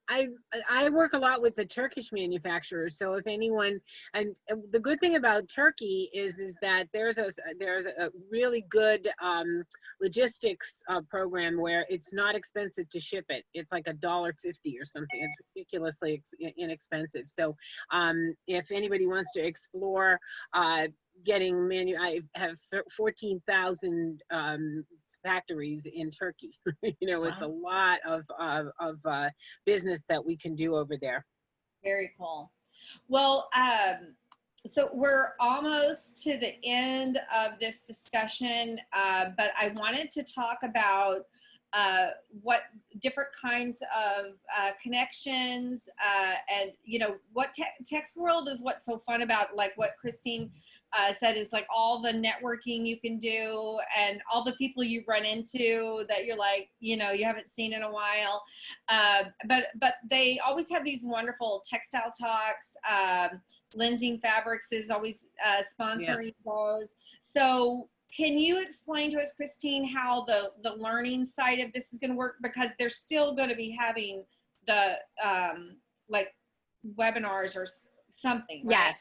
I work a lot with the Turkish manufacturers. So if anyone, and the good thing about Turkey is that there's a really good logistics program where it's not expensive to ship it. It's like $1.50 or something. It's ridiculously inexpensive. So if anybody wants to explore I have 14,000 factories in Turkey. It's a lot of business that we can do over there. Very cool. Well, so we're almost to the end of this discussion, but I wanted to talk about what different kinds of connections and what Textworld is. What's so fun about, like what Christine said, is like all the networking you can do and all the people you run into that you're like, you haven't seen in a while. But they always have these wonderful textile talks. Lensing Fabrics is always sponsoring those. So can you explain to us, Christine, how the learning side of this is going to work? Because they're still going to be having the like webinars or something, right?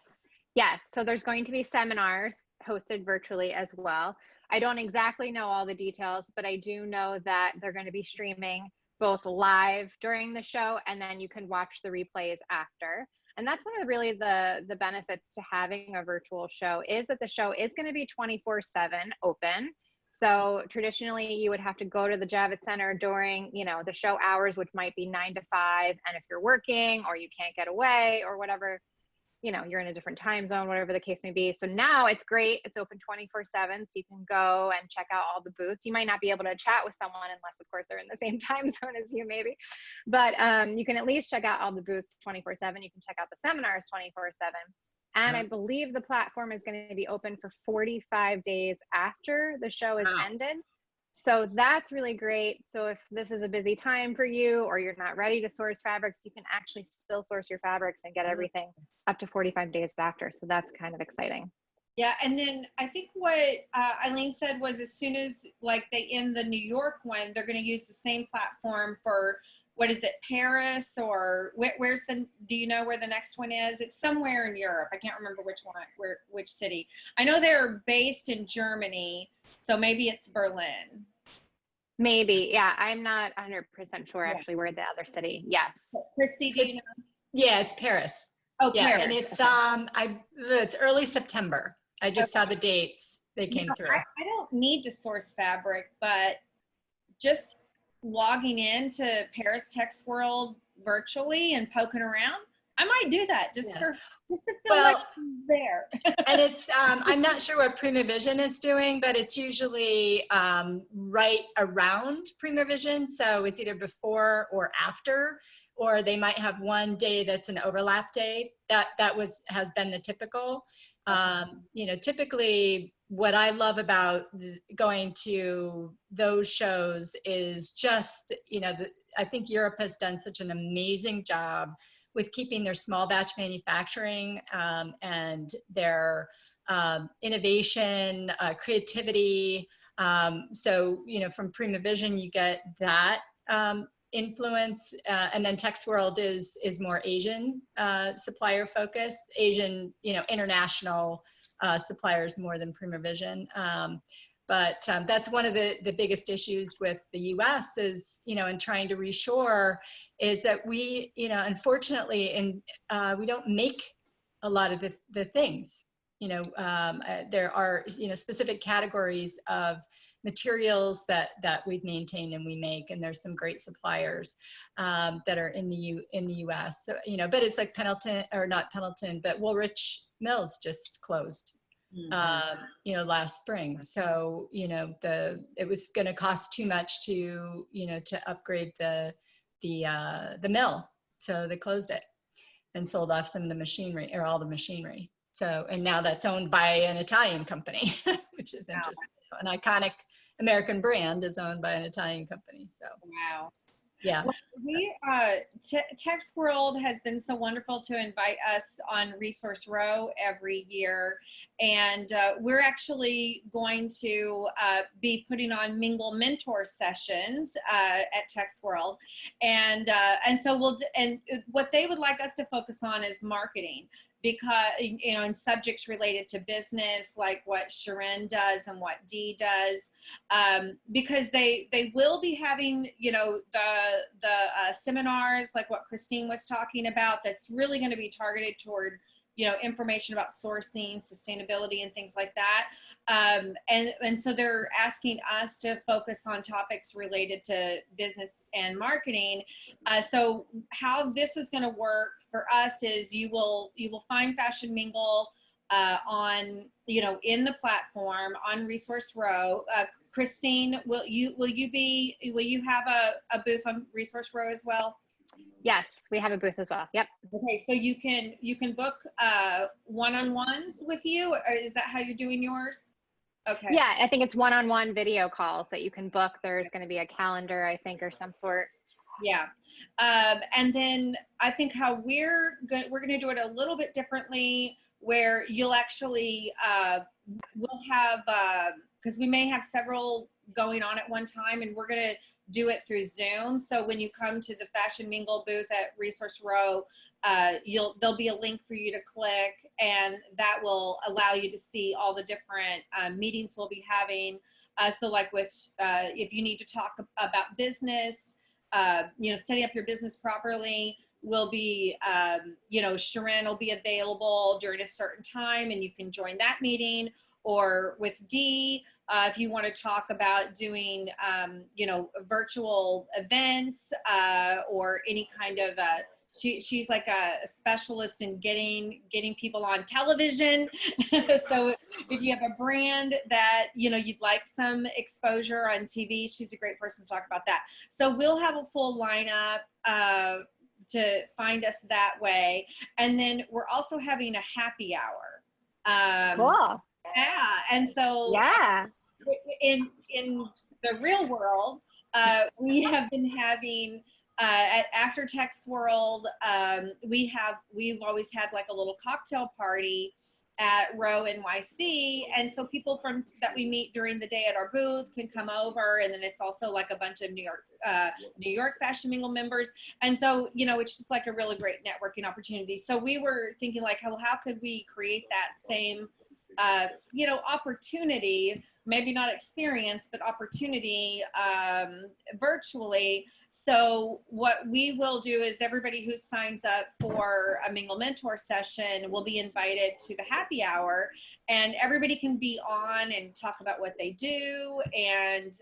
Yes. So there's going to be seminars hosted virtually as well. I don't exactly know all the details, but I do know that they're going to be streaming both live during the show, and then you can watch the replays after. And that's one of really the benefits to having a virtual show, is that the show is going to be 24/7 open. So traditionally you would have to go to the Javits Center during, you know, the show hours, which might be 9 to 5. And if you're working or you can't get away or whatever, you know, you're in a different time zone, whatever the case may be. So now it's great. It's open 24/7. So you can go and check out all the booths. You might not be able to chat with someone unless of course they're in the same time zone as you maybe, but you can at least check out all the booths 24/7. You can check out the seminars 24/7. And I believe the platform is going to be open for 45 days after the show is ended. So that's really great. So if this is a busy time for you or you're not ready to source fabrics, you can actually still source your fabrics and get everything up to 45 days after. So that's kind of exciting. Yeah, and then I think what Eileen said was as soon as like they end the New York one, they're going to use the same platform for, what is it, Paris, or where's the, do you know where the next one is? It's somewhere in Europe. I can't remember which one, which city. I know they're based in Germany, so maybe it's Berlin. Maybe, yeah. I'm not 100% sure actually where the other city. Yes. Christy, do you know? Yeah, it's Paris. Oh, yeah, Paris. and it's it's early September. I just saw the dates. They came through. I don't need to source fabric, but just logging into Paris Texworld virtually and poking around, I might do that just to feel like I'm there. And it's I'm not sure what Prima Vision is doing, but it's usually right around Prima Vision, so it's either before or after, or they might have one day that's an overlap day. That has been the typical. You know, typically what I love about going to those shows is just, you know, I think Europe has done such an amazing job with keeping their small batch manufacturing and their innovation, creativity. So, you know, from Prima Vision, you get that influence, and then Texworld is more Asian supplier focused, Asian, you know, international suppliers more than Prima Vision. But that's one of the biggest issues with the U.S. is, you know, in trying to reshore, is that we, you know, unfortunately, we don't make a lot of the things. You know, there are, you know, specific categories of materials that we've maintained and we make, and there's some great suppliers that are in the U.S. So, you know, but it's like Pendleton, or not Pendleton, but Woolrich Mills just closed. You know, last spring. So, you know, it was going to cost too much to, you know, to upgrade the mill. So they closed it and sold off some of the machinery, or all the machinery. So, and now that's owned by an Italian company, which is interesting. An iconic American brand is owned by an Italian company. So, wow. Yeah. Well, we Texworld has been so wonderful to invite us on Resource Row every year, and we're actually going to be putting on Mingle mentor sessions at Texworld, and so what they would like us to focus on is marketing. Because, you know, in subjects related to business, like what Shirin does and what Dee does, because they will be having, you know, the seminars like what Christine was talking about, that's really going to be targeted toward, you know, information about sourcing, sustainability, and things like that. And so they're asking us to focus on topics related to business and marketing. So how this is going to work for us is you will find Fashion Mingle on, you know, in the platform on Resource Row. Christine, will you have a booth on Resource Row as well? Yes, we have a booth as well. Yep. Okay, so you can book one-on-ones with you, or is that how you're doing yours? Okay. Yeah, I think it's one-on-one video calls that you can book. There's going to be a calendar, I think, or some sort. Yeah, and then I think how we're going to do it a little bit differently, where you'll actually we'll have because we may have several going on at one time, and we're going to do it through Zoom. So when you come to the Fashion Mingle booth at Resource Row, there'll be a link for you to click, and that will allow you to see all the different meetings we'll be having. So like with, if you need to talk about business, you know, setting up your business properly, will be, you know, Shirin will be available during a certain time, and you can join that meeting. or with Dee, if you want to talk about doing, virtual events or any kind of she's like a specialist in getting people on television. So if you have a brand that, you'd like some exposure on TV, she's a great person to talk about that. So we'll have a full lineup to find us that way. And then we're also having a happy hour. Cool. Yeah. And so Yeah. in the real world, we have been having after Textworld, we've always had like a little cocktail party at Row NYC, and so people that we meet during the day at our booth can come over, and then it's also like a bunch of New York Fashion Mingle members, and so it's just like a really great networking opportunity. So we were thinking like, how could we create that same opportunity, maybe not experience, but opportunity virtually. So what we will do is everybody who signs up for a Mingle Mentor session will be invited to the happy hour, and everybody can be on and talk about what they do, and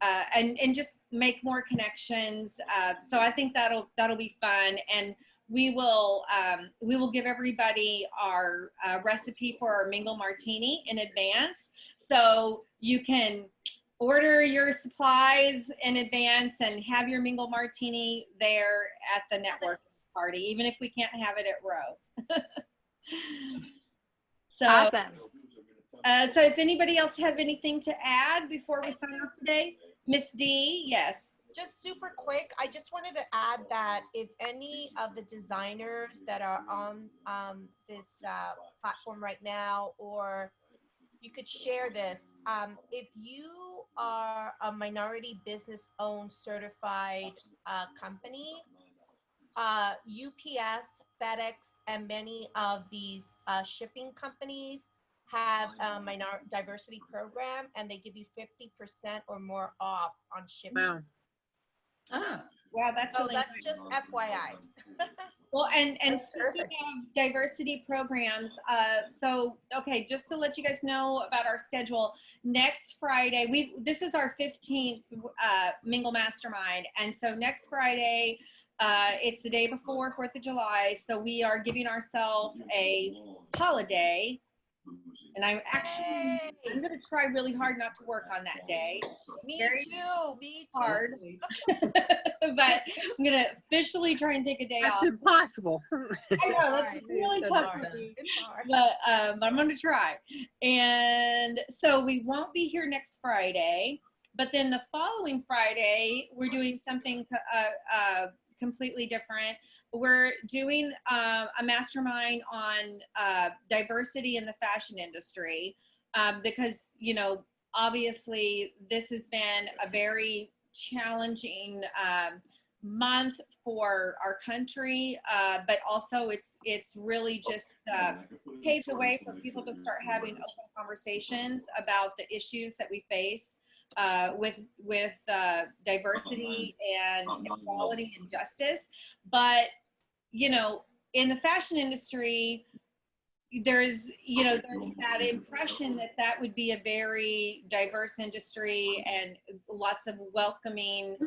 and just make more connections. So I think that'll be fun, and we will give everybody our recipe for our Mingle Martini in advance, so you can order your supplies in advance and have your Mingle Martini there at the network party, even if we can't have it at Row. So, Awesome. So does anybody else have anything to add before we sign off today? Miss D, yes. Just super quick, I just wanted to add that if any of the designers that are on this platform right now, or you could share this, if you are a minority business owned certified company, UPS, FedEx, and many of these shipping companies have a diversity program, and they give you 50% or more off on shipping. Wow. Oh, wow, that's really that's nice. just FYI. Well, and speaking of diversity programs, so okay, just to let you guys know about our schedule, next Friday, this is our 15th Mingle Mastermind, and so next Friday, it's the day before 4th of July, so we are giving ourselves a holiday. And I'm going to try really hard not to work on that day. Me too. Hard. But I'm going to officially try and take a day off. That's impossible. I know, that's really tough for me. But I'm going to try. And so we won't be here next Friday. But then the following Friday, we're doing something completely different. We're doing a mastermind on diversity in the fashion industry because, obviously this has been a very challenging month for our country, but also it's really just paved the way for people to start having open conversations about the issues that we face with diversity and equality and justice. But in the fashion industry, there's that impression that would be a very diverse industry and lots of welcoming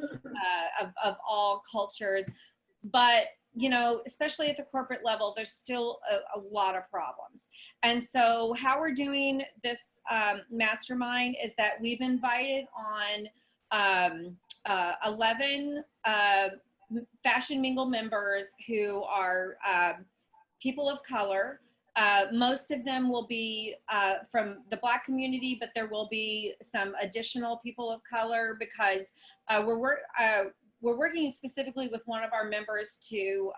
of all cultures. But especially at the corporate level, there's still a lot of problems. And so how we're doing this mastermind is that we've invited on 11 Fashion Mingle members who are people of color. Most of them will be from the Black community, but there will be some additional people of color because we're working specifically with one of our members to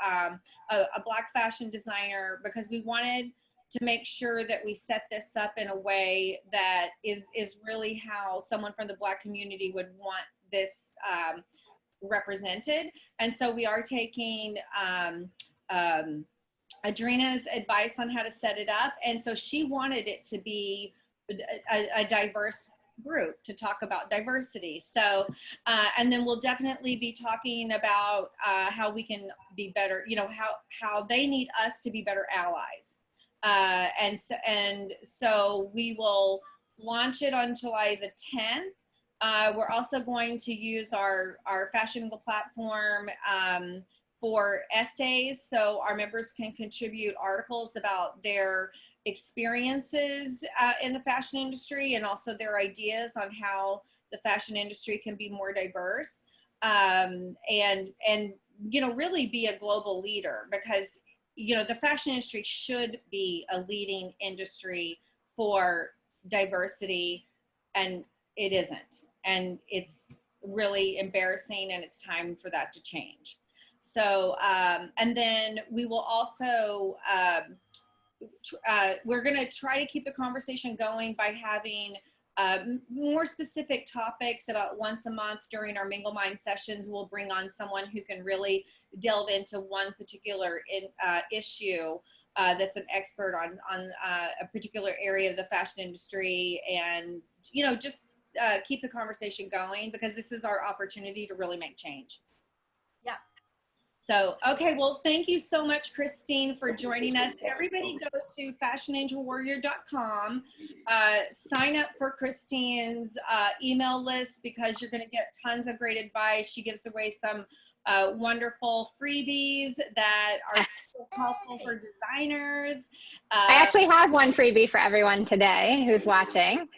a Black fashion designer, because we wanted to make sure that we set this up in a way that is really how someone from the Black community would want this represented. And so we are taking Adrina's advice on how to set it up. And so she wanted it to be a diverse group to talk about diversity. So, and then we'll definitely be talking about how we can be better, how they need us to be better allies. And so we will launch it on July the 10th. We're also going to use our Fashion Mingle platform for essays, so our members can contribute articles about their experiences in the fashion industry, and also their ideas on how the fashion industry can be more diverse, and you know, really be a global leader, because you know, the fashion industry should be a leading industry for diversity, and it isn't, and it's really embarrassing, and it's time for that to change. So and then we will also we're going to try to keep the conversation going by having more specific topics. About once a month during our Mingle Mind sessions, we'll bring on someone who can really delve into one particular issue that's an expert on a particular area of the fashion industry, and you know, just keep the conversation going, because this is our opportunity to really make change. Yeah. So, okay, well, thank you so much, Christine, for joining us. Everybody go to fashionangelwarrior.com, sign up for Christine's email list, because you're going to get tons of great advice. She gives away some wonderful freebies that are so helpful for designers. I actually have one freebie for everyone today who's watching.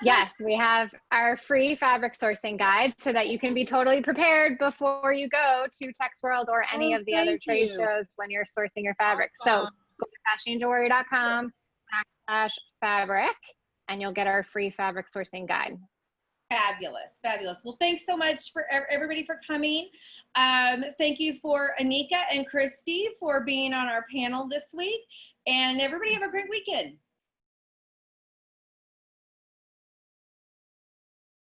Yes, we have our free fabric sourcing guide, so that you can be totally prepared before you go to Texworld or any of the other trade shows when you're sourcing your fabric. So go to fashionangelwarrior.com/fabric, and you'll get our free fabric sourcing guide. Fabulous, fabulous. Well, thanks so much for everybody for coming. Thank you for Annika and Christy for being on our panel this week, and everybody have a great weekend.